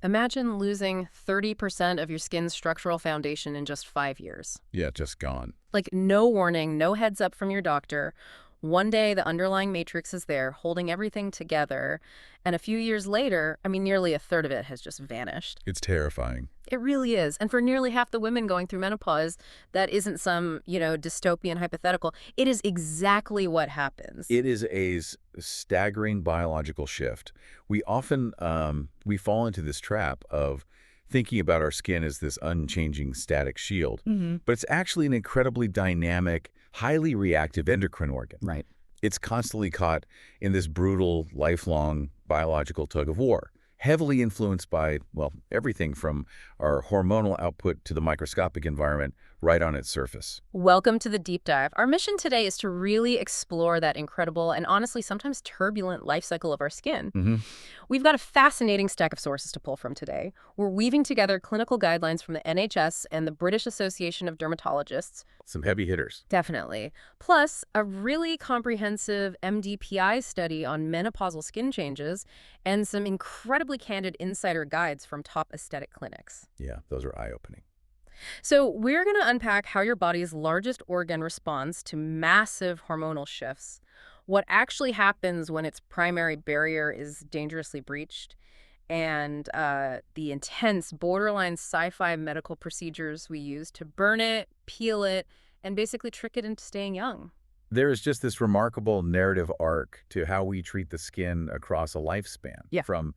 Imagine losing 30% of your skin's structural foundation in just 5 years. Yeah, just gone. Like no warning, no heads up from your doctor. One day the underlying matrix is there, holding everything together. And a few years later, nearly a third of it has just vanished. It's terrifying. It really is. And for nearly half the women going through menopause, that isn't some, dystopian hypothetical. It is exactly what happens. It is a staggering biological shift. We often we fall into this trap of thinking about our skin as this unchanging static shield, but it's actually an incredibly dynamic, highly reactive endocrine organ. Right. It's constantly caught in this brutal, lifelong biological tug of war, heavily influenced by, well, everything from our hormonal output to the microscopic environment right on its surface. Welcome to the deep dive. Our mission today is to really explore that incredible and honestly sometimes turbulent life cycle of our skin. We've got a fascinating stack of sources to pull from today. We're weaving together clinical guidelines from the NHS and the British Association of Dermatologists. Some heavy hitters. Definitely. Plus, a really comprehensive MDPI study on menopausal skin changes and some incredibly candid insider guides from top aesthetic clinics. Yeah, those are eye-opening. So we're going to unpack how your body's largest organ responds to massive hormonal shifts, what actually happens when its primary barrier is dangerously breached, and the intense, borderline sci-fi medical procedures we use to burn it, peel it, and basically trick it into staying young. There is just this remarkable narrative arc to how we treat the skin across a lifespan. Yeah. From,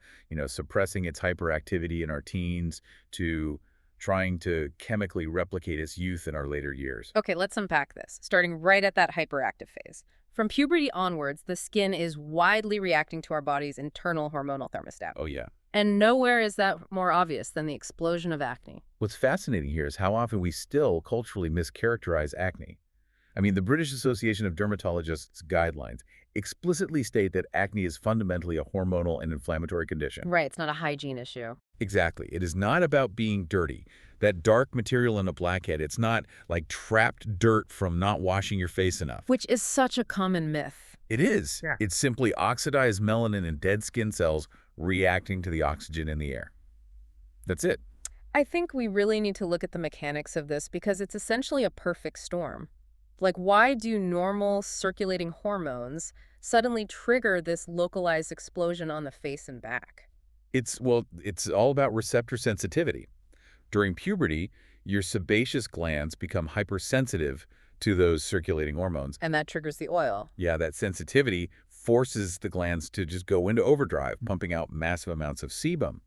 suppressing its hyperactivity in our teens to trying to chemically replicate its youth in our later years. Okay, let's unpack this, starting right at that hyperactive phase. From puberty onwards, the skin is widely reacting to our body's internal hormonal thermostat. Oh, yeah. And nowhere is that more obvious than the explosion of acne. What's fascinating here is how often we still culturally mischaracterize acne. The British Association of Dermatologists guidelines explicitly state that acne is fundamentally a hormonal and inflammatory condition. Right, it's not a hygiene issue. Exactly. It is not about being dirty. That dark material in a blackhead, it's not like trapped dirt from not washing your face enough. Which is such a common myth. It is. Yeah. It's simply oxidized melanin and dead skin cells reacting to the oxygen in the air. That's it. I think we really need to look at the mechanics of this because it's essentially a perfect storm. Like, why do normal circulating hormones suddenly trigger this localized explosion on the face and back? It's all about receptor sensitivity. During puberty, your sebaceous glands become hypersensitive to those circulating hormones. And that triggers the oil. Yeah, that sensitivity forces the glands to just go into overdrive, pumping out massive amounts of sebum.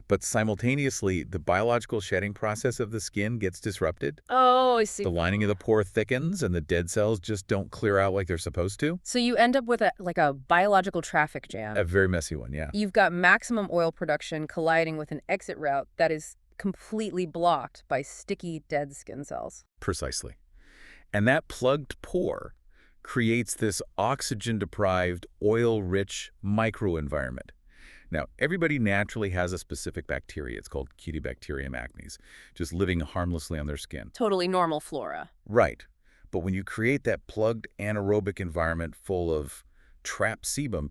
But simultaneously, the biological shedding process of the skin gets disrupted. Oh, I see. The lining of the pore thickens and the dead cells just don't clear out like they're supposed to. So you end up with a biological traffic jam. A very messy one, yeah. You've got maximum oil production colliding with an exit route that is completely blocked by sticky dead skin cells. Precisely. And that plugged pore creates this oxygen-deprived, oil-rich microenvironment. Now, everybody naturally has a specific bacteria. It's called Cutibacterium acnes, just living harmlessly on their skin. Totally normal flora. Right. But when you create that plugged anaerobic environment full of trapped sebum,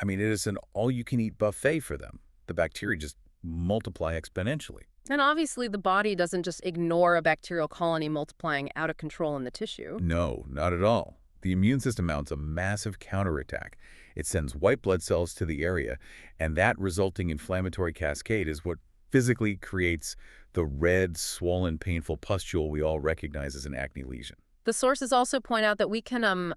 it is an all-you-can-eat buffet for them. The bacteria just multiply exponentially. And obviously, the body doesn't just ignore a bacterial colony multiplying out of control in the tissue. No, not at all. The immune system mounts a massive counterattack. It sends white blood cells to the area, and that resulting inflammatory cascade is what physically creates the red, swollen, painful pustule we all recognize as an acne lesion. The sources also point out that we can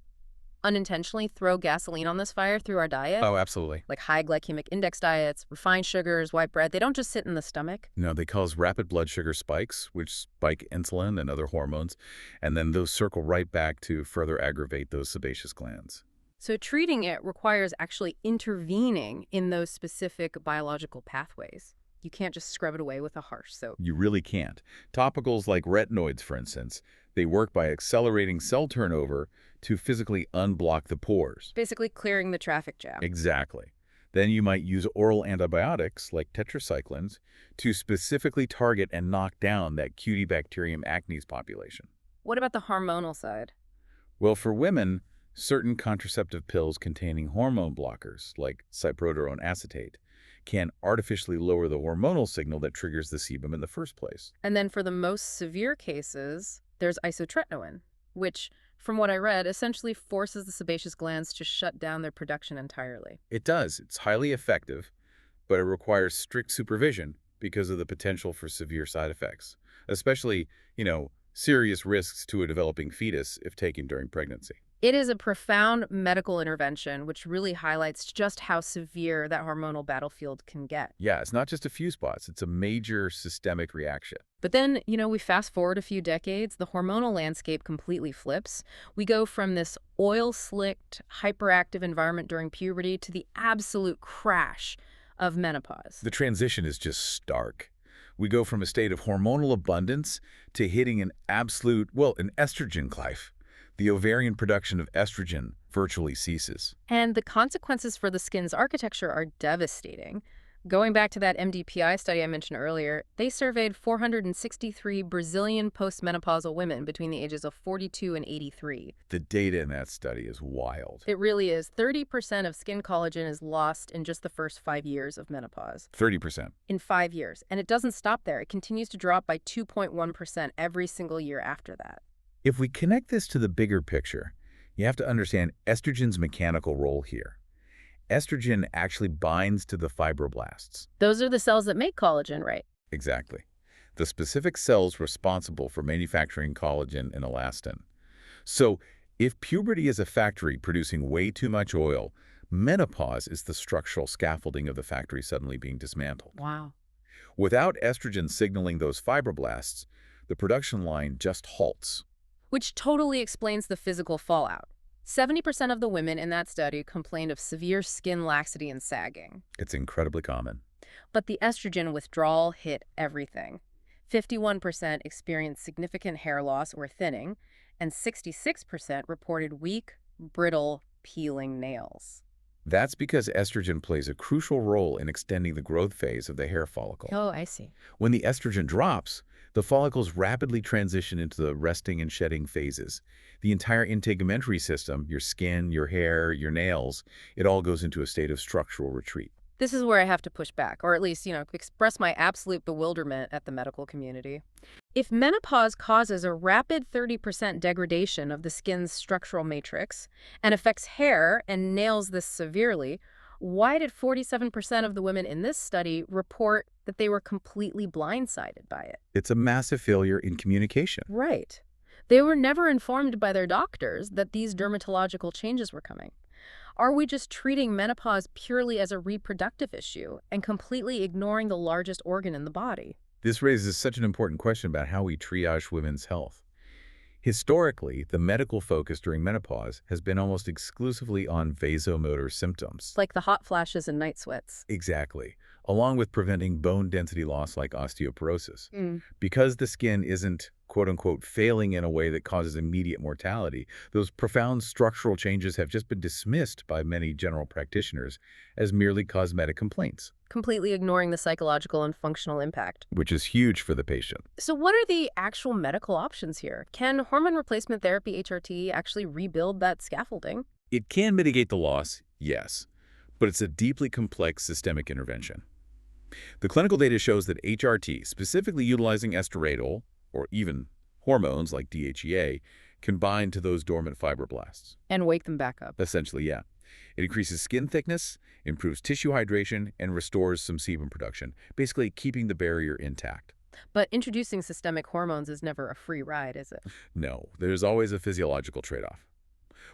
unintentionally throw gasoline on this fire through our diet. Oh, absolutely. Like high glycemic index diets, refined sugars, white bread. They don't just sit in the stomach. No, they cause rapid blood sugar spikes, which spike insulin and other hormones, and then those circle right back to further aggravate those sebaceous glands. So treating it requires actually intervening in those specific biological pathways. You can't just scrub it away with a harsh soap. You really can't. Topicals like retinoids, for instance, they work by accelerating cell turnover to physically unblock the pores. Basically clearing the traffic jam. Exactly. Then you might use oral antibiotics like tetracyclines to specifically target and knock down that Cutibacterium acnes population. What about the hormonal side? Well, for women, certain contraceptive pills containing hormone blockers like cyproterone acetate can artificially lower the hormonal signal that triggers the sebum in the first place. And then for the most severe cases, there's isotretinoin, which, from what I read, essentially forces the sebaceous glands to shut down their production entirely. It does. It's highly effective, but it requires strict supervision because of the potential for severe side effects, especially, serious risks to a developing fetus if taken during pregnancy. It is a profound medical intervention, which really highlights just how severe that hormonal battlefield can get. Yeah, it's not just a few spots. It's a major systemic reaction. But then, we fast forward a few decades, the hormonal landscape completely flips. We go from this oil-slicked, hyperactive environment during puberty to the absolute crash of menopause. The transition is just stark. We go from a state of hormonal abundance to hitting an an estrogen cliff. The ovarian production of estrogen virtually ceases. And the consequences for the skin's architecture are devastating. Going back to that MDPI study I mentioned earlier, they surveyed 463 Brazilian postmenopausal women between the ages of 42 and 83. The data in that study is wild. It really is. 30% of skin collagen is lost in just the first 5 years of menopause. 30%. In 5 years. And it doesn't stop there. It continues to drop by 2.1% every single year after that. If we connect this to the bigger picture, you have to understand estrogen's mechanical role here. Estrogen actually binds to the fibroblasts. Those are the cells that make collagen, right? Exactly. The specific cells responsible for manufacturing collagen and elastin. So, if puberty is a factory producing way too much oil, menopause is the structural scaffolding of the factory suddenly being dismantled. Wow. Without estrogen signaling those fibroblasts, the production line just halts. Which totally explains the physical fallout. 70% of the women in that study complained of severe skin laxity and sagging. It's incredibly common. But the estrogen withdrawal hit everything. 51% experienced significant hair loss or thinning, and 66% reported weak, brittle, peeling nails. That's because estrogen plays a crucial role in extending the growth phase of the hair follicle. Oh, I see. When the estrogen drops, the follicles rapidly transition into the resting and shedding phases. The entire integumentary system, your skin, your hair, your nails, it all goes into a state of structural retreat. This is where I have to push back, or at least, express my absolute bewilderment at the medical community. If menopause causes a rapid 30% degradation of the skin's structural matrix and affects hair and nails this severely, why did 47% of the women in this study report that they were completely blindsided by it? It's a massive failure in communication. Right. They were never informed by their doctors that these dermatological changes were coming. Are we just treating menopause purely as a reproductive issue and completely ignoring the largest organ in the body? This raises such an important question about how we triage women's health. Historically, the medical focus during menopause has been almost exclusively on vasomotor symptoms. Like the hot flashes and night sweats. Exactly, along with preventing bone density loss like osteoporosis. Mm. Because the skin isn't, quote-unquote, failing in a way that causes immediate mortality, those profound structural changes have just been dismissed by many general practitioners as merely cosmetic complaints. Completely ignoring the psychological and functional impact. Which is huge for the patient. So what are the actual medical options here? Can hormone replacement therapy, HRT, actually rebuild that scaffolding? It can mitigate the loss, yes, but it's a deeply complex systemic intervention. The clinical data shows that HRT, specifically utilizing estriadiol, or even hormones like DHEA, can bind to those dormant fibroblasts. And wake them back up. Essentially, yeah. It increases skin thickness, improves tissue hydration, and restores some sebum production, basically keeping the barrier intact. But introducing systemic hormones is never a free ride, is it? No, there's always a physiological trade-off.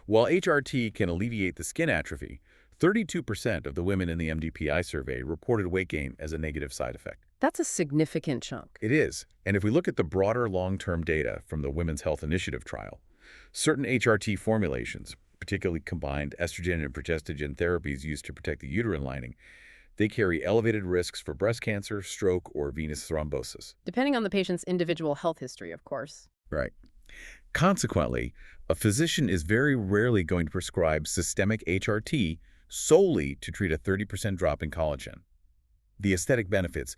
While HRT can alleviate the skin atrophy, 32% of the women in the MDPI survey reported weight gain as a negative side effect. That's a significant chunk. It is, and if we look at the broader long-term data from the Women's Health Initiative trial, certain HRT formulations, particularly combined estrogen and progestogen therapies used to protect the uterine lining, they carry elevated risks for breast cancer, stroke, or venous thrombosis. Depending on the patient's individual health history, of course. Right. Consequently, a physician is very rarely going to prescribe systemic HRT solely to treat a 30% drop in collagen. The aesthetic benefits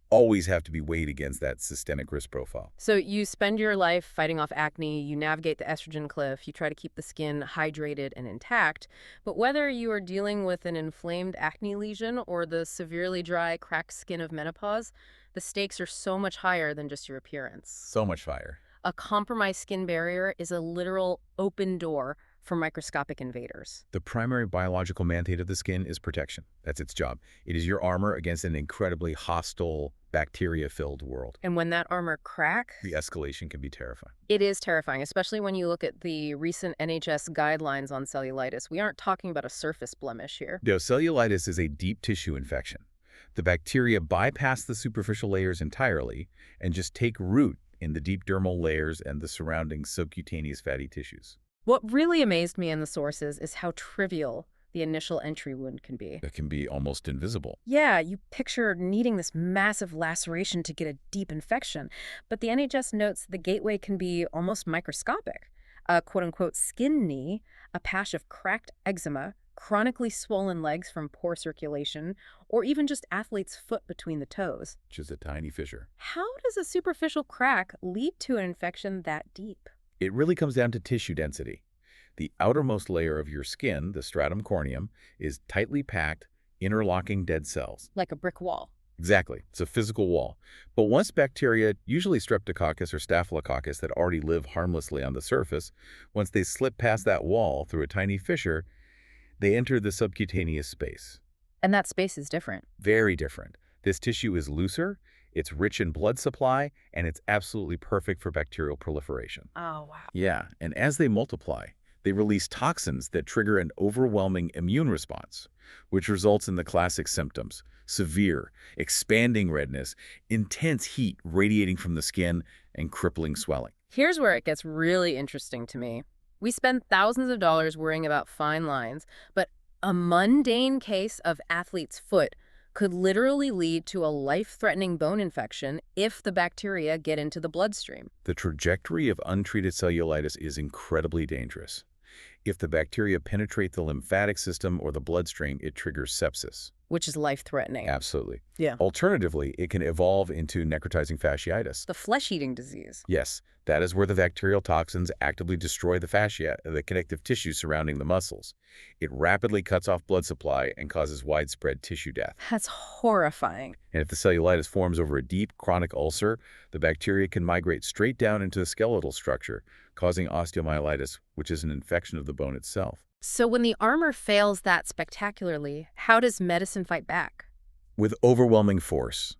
always have to be weighed against that systemic risk profile. So you spend your life fighting off acne, you navigate the estrogen cliff, you try to keep the skin hydrated and intact. But whether you are dealing with an inflamed acne lesion or the severely dry, cracked skin of menopause, the stakes are so much higher than just your appearance. So much fire. A compromised skin barrier is a literal open door for microscopic invaders. The primary biological mandate of the skin is protection. That's its job. It is your armor against an incredibly hostile, bacteria-filled world. And when that armor cracks, The escalation can be terrifying. it is terrifying, especially when you look at the recent NHS guidelines on cellulitis. We aren't talking about a surface blemish here. Now, cellulitis is a deep tissue infection. The bacteria bypass the superficial layers entirely and just take root in the deep dermal layers and the surrounding subcutaneous fatty tissues. What really amazed me in the sources is how trivial the initial entry wound can be. That can be almost invisible. Yeah, you picture needing this massive laceration to get a deep infection, but the NHS notes the gateway can be almost microscopic. A quote-unquote skin knee, a patch of cracked eczema, chronically swollen legs from poor circulation, or even just athlete's foot between the toes. Which is a tiny fissure. How does a superficial crack lead to an infection that deep? It really comes down to tissue density. The outermost layer of your skin, the stratum corneum, is tightly packed, interlocking dead cells. Like a brick wall. Exactly. It's a physical wall. But once bacteria, usually Streptococcus or Staphylococcus that already live harmlessly on the surface, once they slip past that wall through a tiny fissure, they enter the subcutaneous space. And that space is different. Very different. This tissue is looser, it's rich in blood supply, and it's absolutely perfect for bacterial proliferation. Oh, wow. Yeah, and as they multiply, they release toxins that trigger an overwhelming immune response, which results in the classic symptoms: severe, expanding redness, intense heat radiating from the skin, and crippling swelling. Here's where it gets really interesting to me. We spend thousands of dollars worrying about fine lines, but a mundane case of athlete's foot could literally lead to a life-threatening bone infection if the bacteria get into the bloodstream. The trajectory of untreated cellulitis is incredibly dangerous. If the bacteria penetrate the lymphatic system or the bloodstream, it triggers sepsis. Which is life-threatening. Absolutely. Yeah. Alternatively, it can evolve into necrotizing fasciitis. The flesh-eating disease. Yes, that is where the bacterial toxins actively destroy the fascia, the connective tissue surrounding the muscles. It rapidly cuts off blood supply and causes widespread tissue death. That's horrifying. And if the cellulitis forms over a deep, chronic ulcer, the bacteria can migrate straight down into the skeletal structure, causing osteomyelitis, which is an infection of the bone itself. So when the armor fails that spectacularly, how does medicine fight back? With overwhelming force.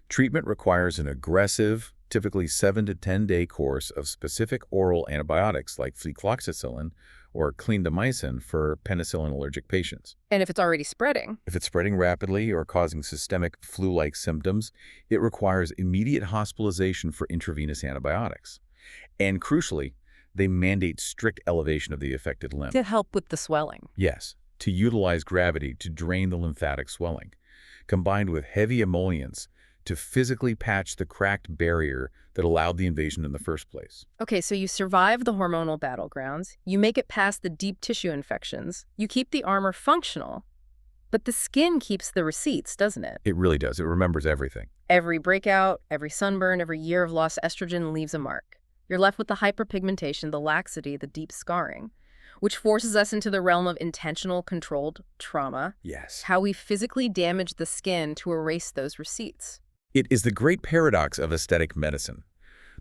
Treatment requires an aggressive, typically 7 to 10-day course of specific oral antibiotics like flucloxacillin or clindamycin for penicillin-allergic patients. And if it's already spreading? If it's spreading rapidly or causing systemic flu-like symptoms, it requires immediate hospitalization for intravenous antibiotics. And crucially, they mandate strict elevation of the affected limb. To help with the swelling. Yes, to utilize gravity to drain the lymphatic swelling, combined with heavy emollients to physically patch the cracked barrier that allowed the invasion in the first place. Okay, so you survive the hormonal battlegrounds, you make it past the deep tissue infections, you keep the armor functional, but the skin keeps the receipts, doesn't it? It really does. It remembers everything. Every breakout, every sunburn, every year of lost estrogen leaves a mark. You're left with the hyperpigmentation, the laxity, the deep scarring, which forces us into the realm of intentional, controlled trauma. Yes. How we physically damage the skin to erase those receipts. It is the great paradox of aesthetic medicine.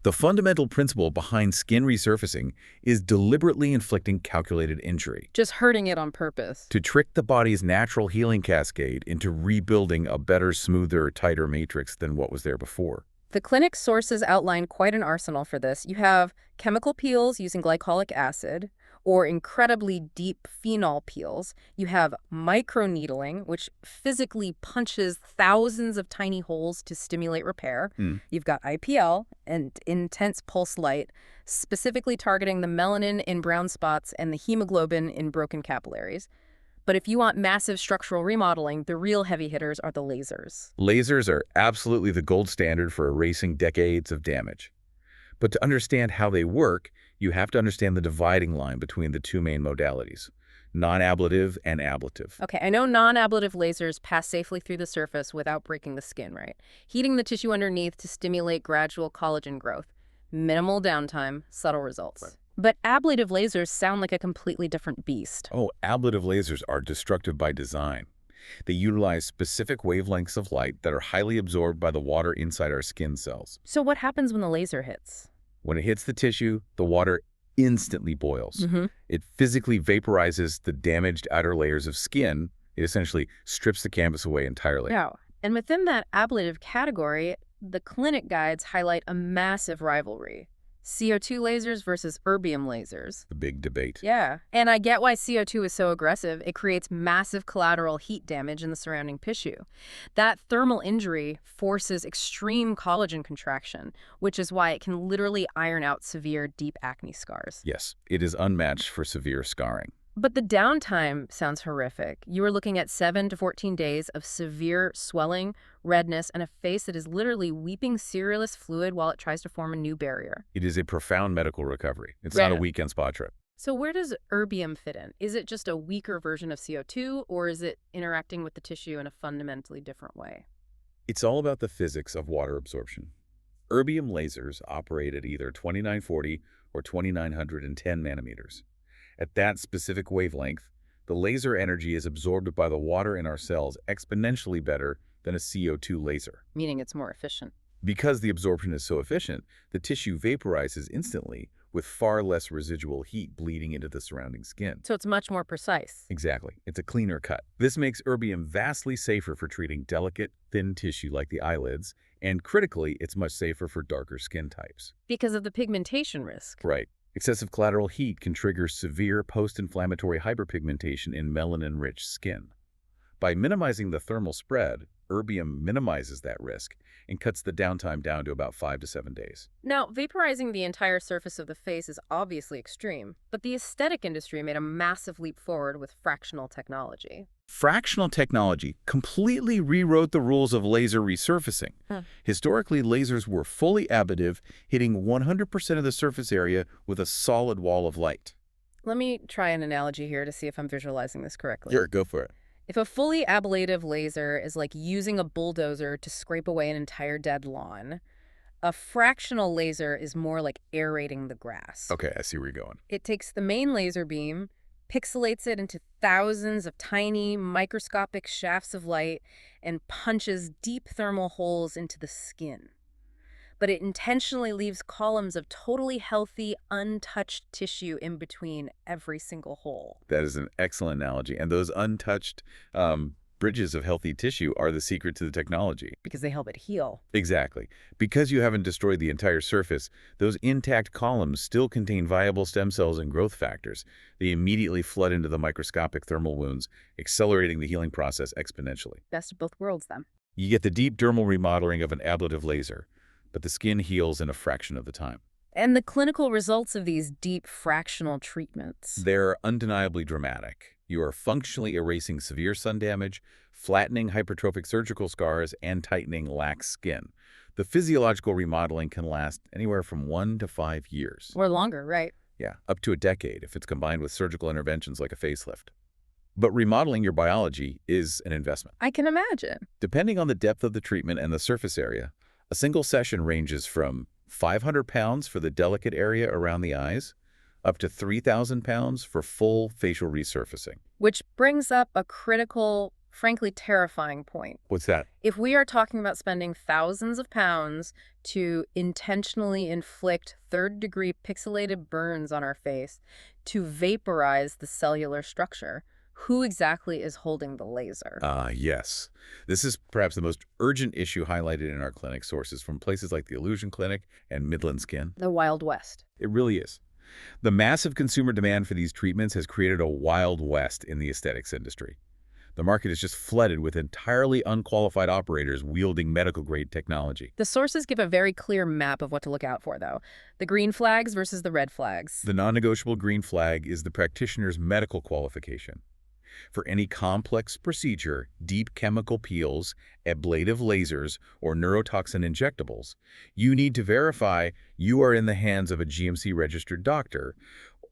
The fundamental principle behind skin resurfacing is deliberately inflicting calculated injury. Just hurting it on purpose. To trick the body's natural healing cascade into rebuilding a better, smoother, tighter matrix than what was there before. The clinic sources outline quite an arsenal for this. You have chemical peels using glycolic acid, or incredibly deep phenol peels. You have microneedling, which physically punches thousands of tiny holes to stimulate repair. You've got IPL and intense pulse light, specifically targeting the melanin in brown spots and the hemoglobin in broken capillaries. But if you want massive structural remodeling, the real heavy hitters are the lasers. Lasers are absolutely the gold standard for erasing decades of damage. But to understand how they work, you have to understand the dividing line between the two main modalities: non-ablative and ablative. Okay, I know non-ablative lasers pass safely through the surface without breaking the skin, right? Heating the tissue underneath to stimulate gradual collagen growth. Minimal downtime, subtle results. Right. But ablative lasers sound like a completely different beast. Oh, ablative lasers are destructive by design. They utilize specific wavelengths of light that are highly absorbed by the water inside our skin cells. So what happens when the laser hits? When it hits the tissue, the water instantly boils. It physically vaporizes the damaged outer layers of skin. It essentially strips the canvas away entirely. Yeah. And within that ablative category, the clinic guides highlight a massive rivalry. CO2 lasers versus erbium lasers. The big debate. Yeah. And I get why CO2 is so aggressive. It creates massive collateral heat damage in the surrounding tissue. That thermal injury forces extreme collagen contraction, which is why it can literally iron out severe deep acne scars. Yes, it is unmatched for severe scarring. But the downtime sounds horrific. You are looking at 7 to 14 days of severe swelling, redness, and a face that is literally weeping serious fluid while it tries to form a new barrier. It is a profound medical recovery. It's not a weekend spa trip. So where does erbium fit in? Is it just a weaker version of CO2, or is it interacting with the tissue in a fundamentally different way? It's all about the physics of water absorption. Erbium lasers operate at either 2940 or 2910 nanometers. At that specific wavelength, the laser energy is absorbed by the water in our cells exponentially better than a CO2 laser. Meaning it's more efficient. Because the absorption is so efficient, the tissue vaporizes instantly with far less residual heat bleeding into the surrounding skin. So it's much more precise. Exactly. It's a cleaner cut. This makes erbium vastly safer for treating delicate, thin tissue like the eyelids, and critically, it's much safer for darker skin types. Because of the pigmentation risk. Right. Excessive collateral heat can trigger severe post-inflammatory hyperpigmentation in melanin-rich skin. By minimizing the thermal spread, erbium minimizes that risk and cuts the downtime down to about 5 to 7 days. Now, vaporizing the entire surface of the face is obviously extreme, but the aesthetic industry made a massive leap forward with fractional technology. Fractional technology completely rewrote the rules of laser resurfacing. Historically, lasers were fully ablative, hitting 100% of the surface area with a solid wall of light. Let me try an analogy here to see if I'm visualizing this correctly. Sure, go for it. If a fully ablative laser is like using a bulldozer to scrape away an entire dead lawn, a fractional laser is more like aerating the grass. Okay, I see where you're going. It takes the main laser beam, pixelates it into thousands of tiny, microscopic shafts of light, and punches deep thermal holes into the skin. But it intentionally leaves columns of totally healthy, untouched tissue in between every single hole. That is an excellent analogy. And those untouched bridges of healthy tissue are the secret to the technology. Because they help it heal. Exactly. Because you haven't destroyed the entire surface, those intact columns still contain viable stem cells and growth factors. They immediately flood into the microscopic thermal wounds, accelerating the healing process exponentially. Best of both worlds, then. You get the deep dermal remodeling of an ablative laser, but the skin heals in a fraction of the time. And the clinical results of these deep fractional treatments. They're undeniably dramatic. You are functionally erasing severe sun damage, flattening hypertrophic surgical scars, and tightening lax skin. The physiological remodeling can last anywhere from 1 to 5 years. Or longer, right? Yeah, up to a decade if it's combined with surgical interventions like a facelift. But remodeling your biology is an investment. I can imagine. Depending on the depth of the treatment and the surface area, a single session ranges from 500 pounds for the delicate area around the eyes, up to 3,000 pounds for full facial resurfacing. Which brings up a critical, frankly terrifying point. What's that? If we are talking about spending thousands of pounds to intentionally inflict third-degree pixelated burns on our face to vaporize the cellular structure, who exactly is holding the laser? Yes. This is perhaps the most urgent issue highlighted in our clinic, sources from places like the Illusion Clinic and Midland Skin. The Wild West. It really is. The massive consumer demand for these treatments has created a wild west in the aesthetics industry. The market is just flooded with entirely unqualified operators wielding medical-grade technology. The sources give a very clear map of what to look out for, though. The green flags versus the red flags. The non-negotiable green flag is the practitioner's medical qualification. For any complex procedure, deep chemical peels, ablative lasers, or neurotoxin injectables, you need to verify you are in the hands of a GMC-registered doctor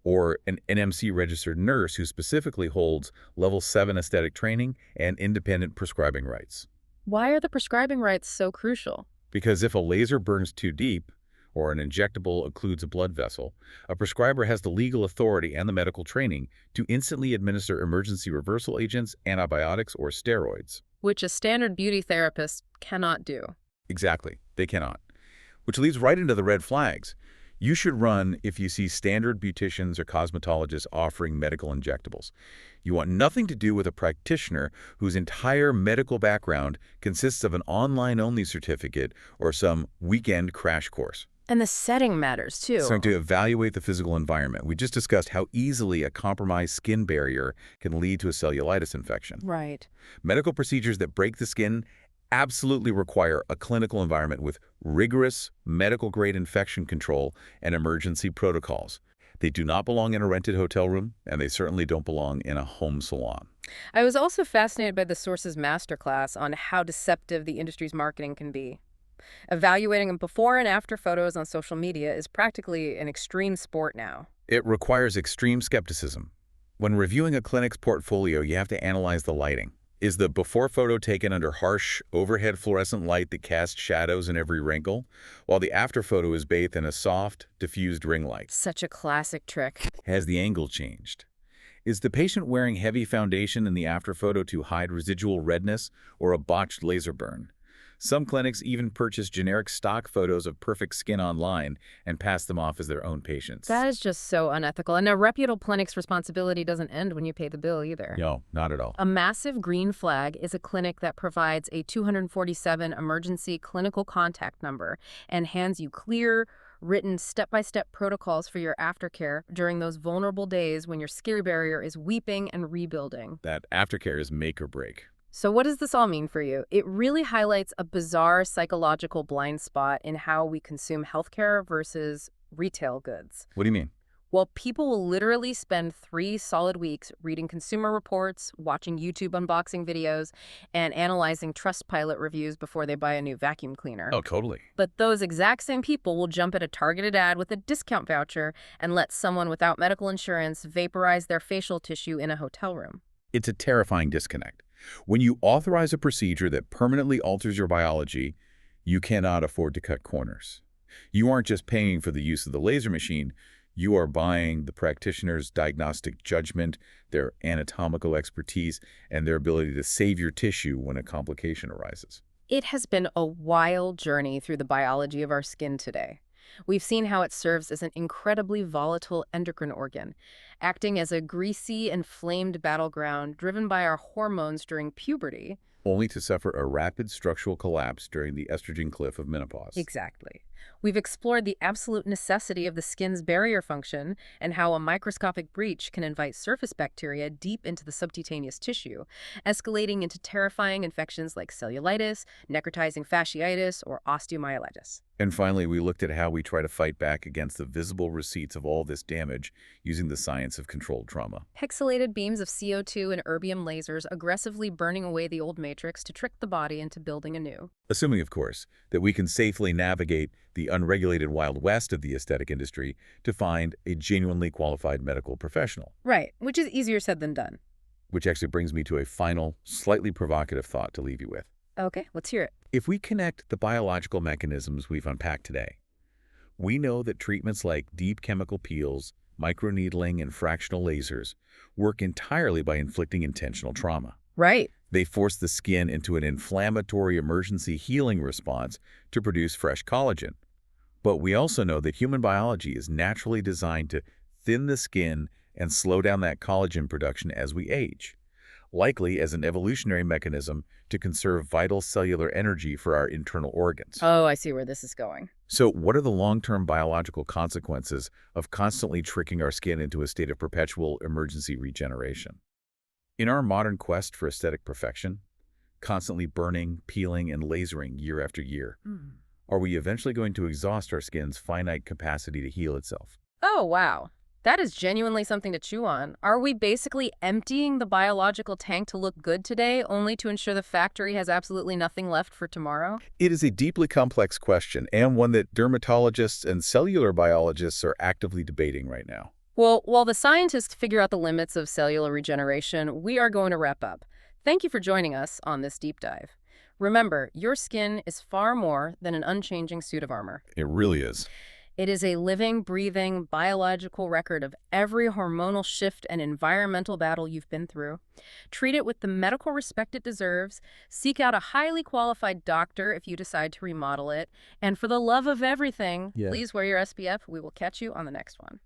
or an NMC-registered nurse who specifically holds Level 7 aesthetic training and independent prescribing rights. Why are the prescribing rights so crucial? Because if a laser burns too deep, or an injectable occludes a blood vessel, a prescriber has the legal authority and the medical training to instantly administer emergency reversal agents, antibiotics, or steroids. Which a standard beauty therapist cannot do. Exactly, they cannot. Which leads right into the red flags. You should run if you see standard beauticians or cosmetologists offering medical injectables. You want nothing to do with a practitioner whose entire medical background consists of an online-only certificate or some weekend crash course. And the setting matters, too. So to evaluate the physical environment, we just discussed how easily a compromised skin barrier can lead to a cellulitis infection. Right. Medical procedures that break the skin absolutely require a clinical environment with rigorous medical-grade infection control and emergency protocols. They do not belong in a rented hotel room, and they certainly don't belong in a home salon. I was also fascinated by the Source's masterclass on how deceptive the industry's marketing can be. Evaluating before and after photos on social media is practically an extreme sport now. It requires extreme skepticism. When reviewing a clinic's portfolio, you have to analyze the lighting. Is the before photo taken under harsh, overhead fluorescent light that casts shadows in every wrinkle, while the after photo is bathed in a soft, diffused ring light? Such a classic trick. Has the angle changed? Is the patient wearing heavy foundation in the after photo to hide residual redness or a botched laser burn? Some clinics even purchase generic stock photos of perfect skin online and pass them off as their own patients. That is just so unethical. And a reputable clinic's responsibility doesn't end when you pay the bill either. No, not at all. A massive green flag is a clinic that provides a 247 emergency clinical contact number and hands you clear, written step-by-step protocols for your aftercare during those vulnerable days when your skin barrier is weeping and rebuilding. That aftercare is make or break. So what does this all mean for you? It really highlights a bizarre psychological blind spot in how we consume healthcare versus retail goods. What do you mean? Well, people will literally spend 3 solid weeks reading consumer reports, watching YouTube unboxing videos, and analyzing Trustpilot reviews before they buy a new vacuum cleaner. Oh, totally. But those exact same people will jump at a targeted ad with a discount voucher and let someone without medical insurance vaporize their facial tissue in a hotel room. It's a terrifying disconnect. When you authorize a procedure that permanently alters your biology, you cannot afford to cut corners. You aren't just paying for the use of the laser machine, you are buying the practitioner's diagnostic judgment, their anatomical expertise, and their ability to save your tissue when a complication arises. It has been a wild journey through the biology of our skin today. We've seen how it serves as an incredibly volatile endocrine organ, acting as a greasy, inflamed battleground driven by our hormones during puberty. Only to suffer a rapid structural collapse during the estrogen cliff of menopause. Exactly. We've explored the absolute necessity of the skin's barrier function and how a microscopic breach can invite surface bacteria deep into the subcutaneous tissue, escalating into terrifying infections like cellulitis, necrotizing fasciitis, or osteomyelitis. And finally, we looked at how we try to fight back against the visible receipts of all this damage using the science of controlled trauma. Pixelated beams of CO2 and erbium lasers aggressively burning away the old matrix to trick the body into building anew. Assuming, of course, that we can safely navigate the unregulated Wild West of the aesthetic industry to find a genuinely qualified medical professional. Right, which is easier said than done. Which actually brings me to a final, slightly provocative thought to leave you with. Okay, let's hear it. If we connect the biological mechanisms we've unpacked today, we know that treatments like deep chemical peels, microneedling, and fractional lasers work entirely by inflicting intentional trauma. Right. They force the skin into an inflammatory emergency healing response to produce fresh collagen. But we also know that human biology is naturally designed to thin the skin and slow down that collagen production as we age, likely as an evolutionary mechanism to conserve vital cellular energy for our internal organs. Oh, I see where this is going. So what are the long-term biological consequences of constantly tricking our skin into a state of perpetual emergency regeneration? In our modern quest for aesthetic perfection, constantly burning, peeling, and lasering year after year, are we eventually going to exhaust our skin's finite capacity to heal itself? Oh, wow. That is genuinely something to chew on. Are we basically emptying the biological tank to look good today, only to ensure the factory has absolutely nothing left for tomorrow? It is a deeply complex question, and one that dermatologists and cellular biologists are actively debating right now. Well, while the scientists figure out the limits of cellular regeneration, we are going to wrap up. Thank you for joining us on this deep dive. Remember, your skin is far more than an unchanging suit of armor. It really is. It is a living, breathing, biological record of every hormonal shift and environmental battle you've been through. Treat it with the medical respect it deserves. Seek out a highly qualified doctor if you decide to remodel it. And for the love of everything, Yeah. please wear your SPF. We will catch you on the next one.